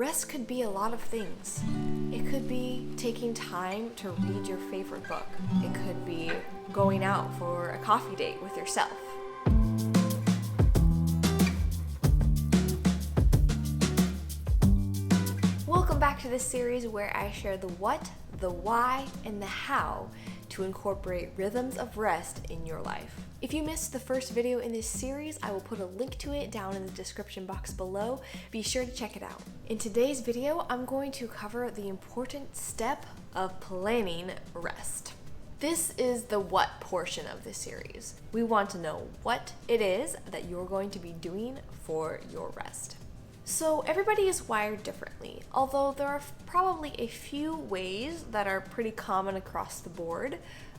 Rest could be a lot of things. It could be taking time to read your favorite book. It could be going out for a coffee date with yourself. Welcome back to this series where I share the what, the why, and the how to incorporate rhythms of rest in your life. If you missed the first video in this series, I will put a link to it down in the description box below. Be sure to check it out. In today's video, I'm going to cover the important step of planning rest. This is the what portion of this series. We want to know what it is that you're going to be doing for your rest. So everybody is wired differently, although there are probably a few ways that are pretty common across the board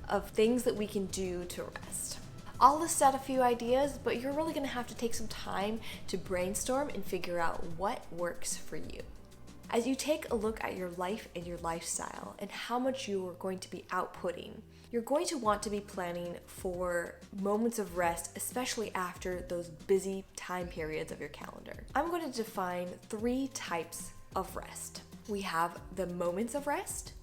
of things that we can do to rest. I'll list out a few ideas, but you're really going to have to take some time to brainstorm and figure out what works for you. As you take a look at your life and your lifestyle and how much you are going to be outputting, you're going to want to be planning for moments of rest, especially after those busy time periods of your calendar. I'm going to define 3 types of rest. We have the moments of rest,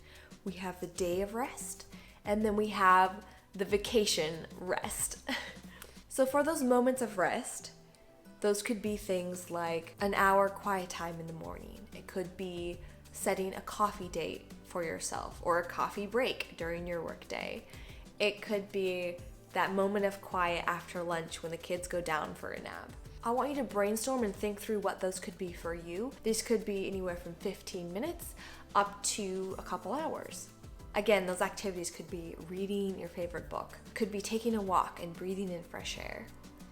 we have the day of rest, and then we have the vacation rest. So for those moments of rest, those could be things like an hour quiet time in the morning. It could be setting a coffee date for yourself or a coffee break during your workday. It could be that moment of quiet after lunch when the kids go down for a nap. I want you to brainstorm and think through what those could be for you. These could be anywhere from 15 minutes up to a couple hours. Again, those activities could be reading your favorite book, could be taking a walk and breathing in fresh air.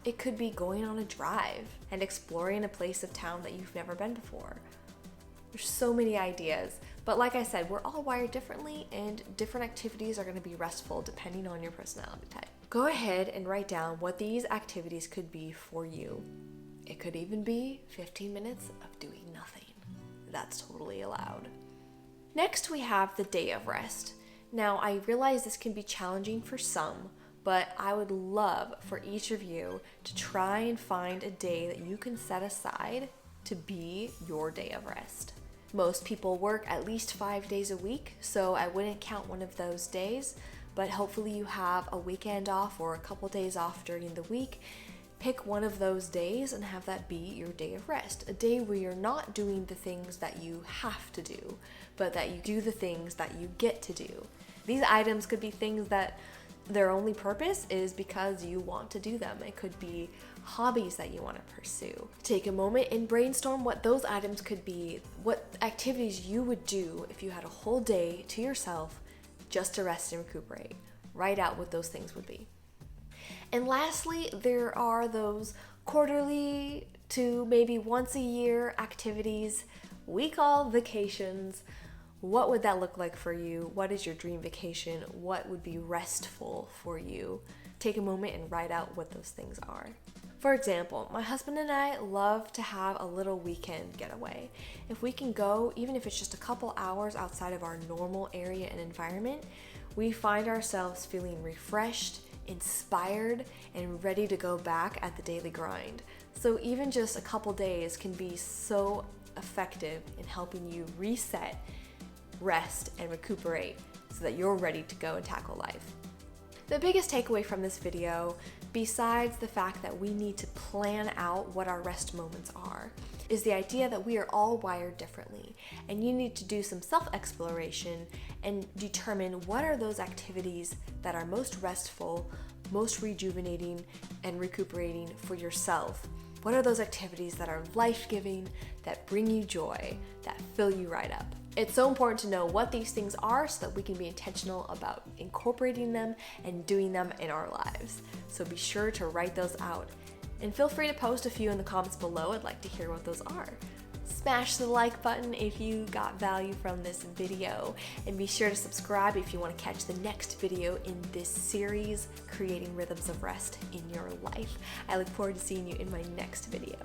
It could be going on a drive and exploring a place of town that you've never been before. There's so many ideas, but like I said, we're all wired differently and different activities are going to be restful depending on your personality type. Go ahead and write down what these activities could be for you. It could even be 15 minutes of doing nothing. That's totally allowed. Next, we have the day of rest. Now, I realize this can be challenging for some, but I would love for each of you to try and find a day that you can set aside to be your day of rest. Most people work at least 5 days a week, so I wouldn't count one of those days, but hopefully you have a weekend off or a couple days off during the week. Pick one of those days and have that be your day of rest, a day where you're not doing the things that you have to do, but that you do the things that you get to do. These items could be things that their only purpose is because you want to do them. It could be hobbies that you want to pursue. Take a moment and brainstorm what those items could be, what activities you would do if you had a whole day to yourself just to rest and recuperate. Write out what those things would be. And lastly, there are those quarterly to maybe once a year activities we call vacations. What would that look like for you? What is your dream vacation? What would be restful for you? Take a moment and write out what those things are. For example, my husband and I love to have a little weekend getaway. If we can go, even if it's just a couple hours outside of our normal area and environment, we find ourselves feeling refreshed, inspired, and ready to go back at the daily grind. So even just a couple days can be so effective in helping you reset, rest, and recuperate so that you're ready to go and tackle life. The biggest takeaway from this video, besides the fact that we need to plan out what our rest moments are, is the idea that we are all wired differently, and you need to do some self-exploration and determine what are those activities that are most restful, most rejuvenating, and recuperating for yourself. What are those activities that are life-giving, that bring you joy, that fill you right up? It's so important to know what these things are so that we can be intentional about incorporating them and doing them in our lives. So be sure to write those out. And feel free to post a few in the comments below. I'd like to hear what those are. Smash the like button if you got value from this video. And be sure to subscribe if you want to catch the next video in this series, Creating Rhythms of Rest in Your Life. I look forward to seeing you in my next video.